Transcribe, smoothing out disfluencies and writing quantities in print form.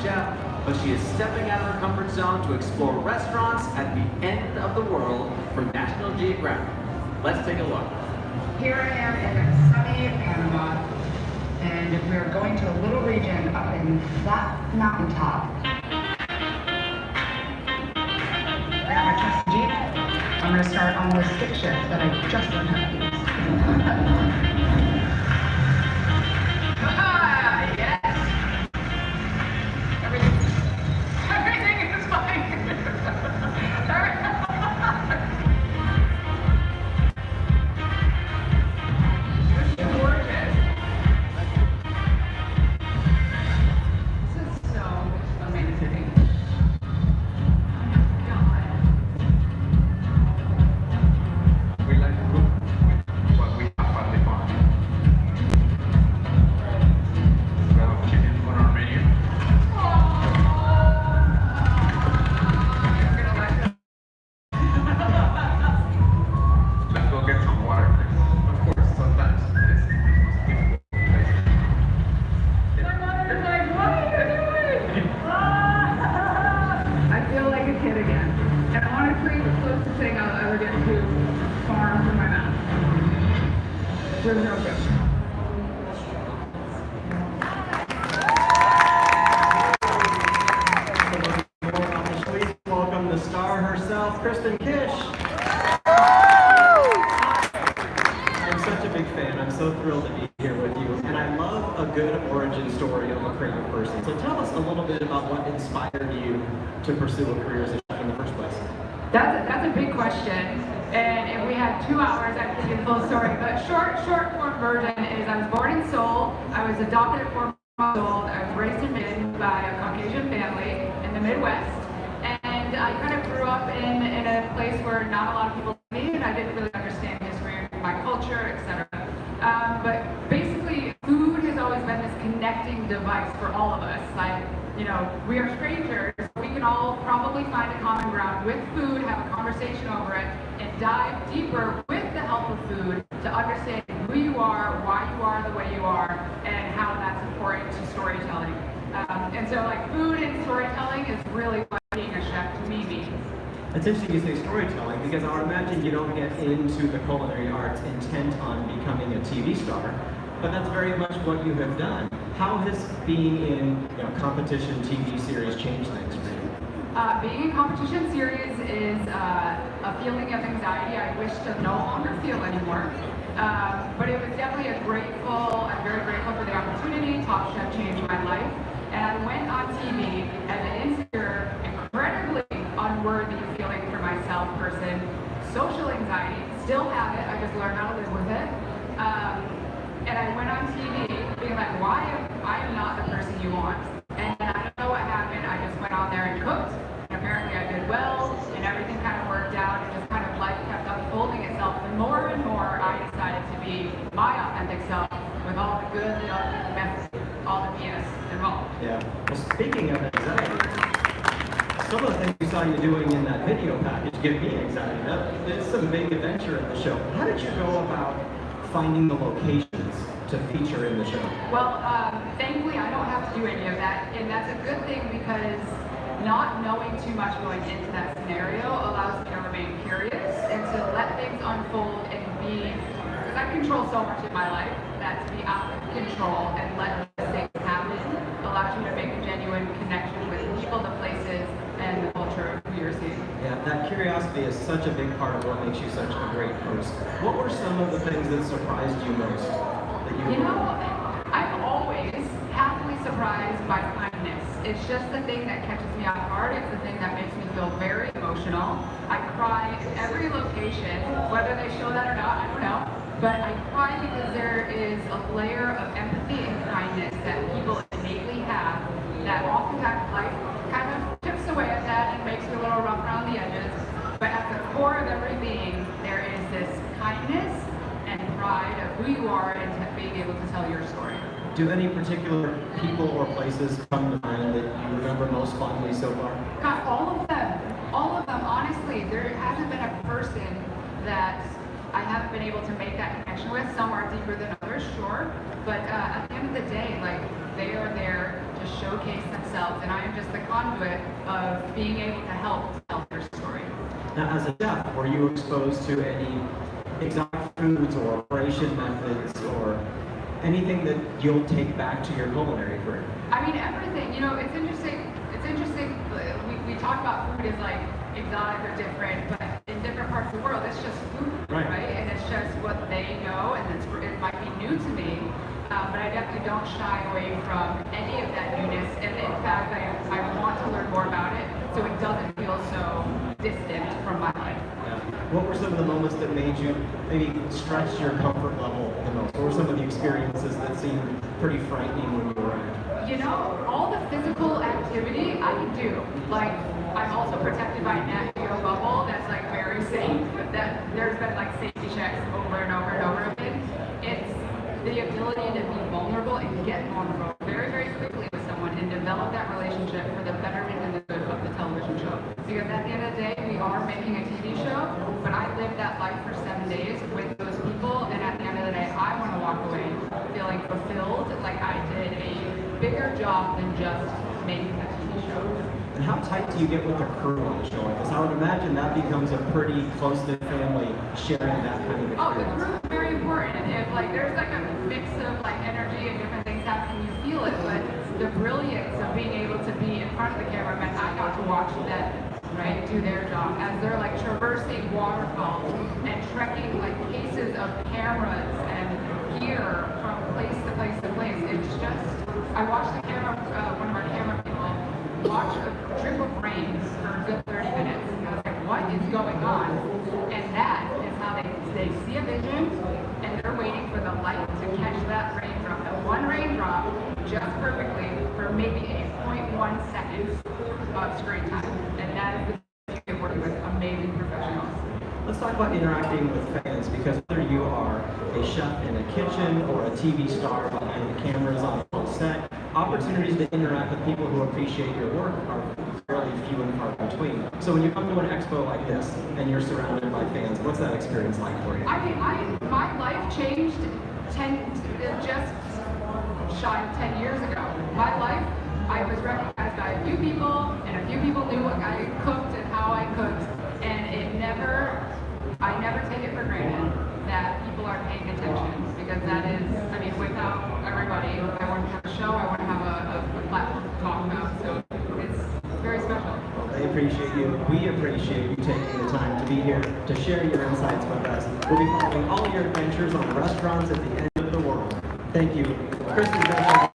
chef, but she is stepping out of her comfort zone to explore restaurants at the end of the world for National Geographic. Let's take a look. Here I am in sunny Panama, and we're going to a little region up in that mountaintop. I got my trusty Jeep. I'm going to start on the stick shift that I just learned how to use. Yes! Everything is fine. This is gorgeous. This is so amazing. We like to cook with what we have at the farm. We have chicken on our menu. Let's go get some water, please. Of course, sometimes it's the most difficult place. My mother's like, what are you doing? I feel like a kid again. And honestly, the closest thing I'll ever get to farm from my mouth. With no joke. Please welcome the star herself, Kristen Kish. I'm such a big fan. I'm so thrilled to be here with you. And I love a good origin story of a creative person. So tell us a little bit about what inspired you to pursue a career as a chef in the first place. That's a big question, and if we had 2 hours, I could give the full story. But short form version is I was born in Seoul. I was adopted at 4 months old. I was raised in Midland by a Caucasian family in the Midwest, and I kind of grew up in a place where not a lot of people knew me, and I didn't really understand history, my culture, etc. But basically, food has always been this connecting device for all of us. Like, you know, we are strangers. We can all probably find a common ground with food, have a conversation over it, and dive deeper with the help of food to understand who you are, why you are the way you are, and how that's important to storytelling. And so, like, food and storytelling is really what being a chef to me means. It's interesting you say storytelling because I would imagine you don't get into the culinary arts intent on becoming a TV star, but that's very much what you have done. How has being in competition TV series changed things for you? Being in competition series is a feeling of anxiety I wish to no longer feel anymore. But it was definitely I'm very grateful for the opportunity. Top Chef changed my life. And I went on TV as an insecure, incredibly unworthy feeling for myself person. Social anxiety, still have it, I just learned how to live with it. And I went on TV being like, why I am not the person you want. And I don't know what happened. I just went on there and cooked. And apparently I did well, and everything kind of worked out, and just kind of life kept unfolding itself. And more I decided to be my authentic self with all the good, the ugly, the messy, all the BS involved. Yeah. Well, speaking of anxiety, some of the things we saw you doing in that video package give me anxiety. There's some big adventure in the show. How did you go about finding the locations to feature in the show? Well, thankfully I don't have to do any of that, and that's a good thing because not knowing too much going into that scenario allows me to remain curious and to let things unfold and be, because I control so much in my life, that to be out of control and let things happen allows you to make a genuine connection with people, the places, and the culture of who you're seeing. Yeah, that curiosity is such a big part of what makes you such a great host. What were some of the things that surprised you most? I'm always happily surprised by kindness. It's just the thing that catches me off guard. It's the thing that makes me feel very emotional. I cry at every location, whether they show that or not, I don't know. But I cry because there is a layer of empathy and kindness that people innately have that oftentimes life kind of chips away at that and makes you a little rough around the edges. But at the core of every being, there is this kindness and pride of who you are and being able to tell your story. Do any particular people or places come to mind that you remember most fondly so far? God, all of them. Honestly, there hasn't been a person that I haven't been able to make that connection with. Some are deeper than others, sure. But at the end of the day, like, they are there to showcase themselves, and I am just the conduit of being able to help tell their story. Now, as a chef, were you exposed to any exotic foods or preparation methods or anything that you'll take back to your culinary career? I mean, everything. You know, it's interesting. It's interesting. We talk about food as like exotic or different, but in different parts of the world, it's just food, Right. And it's just what they know, and it might be new to me. But I definitely don't shy away from any of that newness, and in fact, I want to learn more about it, so it doesn't feel so distant from my life. What were some of the moments that made you maybe stretch your comfort level the most? What were some of the experiences that seemed pretty frightening when you arrived? You know, all the physical activity I can do. Like, I'm also protected by a Nat Geo bubble that's like very safe. That there's been like safety checks over and over and over again. It's the ability to be vulnerable and get vulnerable very, very quickly with someone and develop that relationship for the betterment and the good of the television show. Because at the end of the day, we are making a TV show, but I lived that life for 7 days with those people, and at the end of the day, I want to walk away feeling fulfilled, like I did a bigger job than just making a TV show. And how tight do you get with the crew on the show like this? I would imagine that becomes a pretty close-knit family sharing that kind of experience. Oh, the crew is very important. If like there's like a mix of like energy and different things happening, you feel it. But the brilliance of being able to be in front of the camera meant I got to watch them, right, do their job as they're like traversing waterfalls and trekking like cases of cameras and gear from place to place to place. It's just, I watched the camera, one of our camera people, watch a drip of rain for a good 30 minutes. And I was like, what is going on? And that is how they see a vision, and they're waiting for the light to catch that raindrop, that one raindrop, just perfectly for maybe a 0.1 seconds of screen time. And that is the beauty of working with amazing professionals. Let's talk about interacting with fans, because whether you are a chef in a kitchen or a TV star behind the cameras on a set, opportunities to interact with people who appreciate your work are fairly few and far between. So when you come to an expo like this and you're surrounded by fans, what's that experience like for you? I mean, my life changed just shy of 10 years ago. My life, I was recognized by a few people, and a few people knew what I cooked and how I cooked, and I never take it for granted that people are paying attention, because that is, I mean, without everybody, I wouldn't have a show, I wouldn't have a platform to talk about, so it's very special. They appreciate you. We appreciate you taking the time to be here to share your insights with us. We'll be following all your adventures on restaurants at the end of the world. Thank you. Kristen Kish.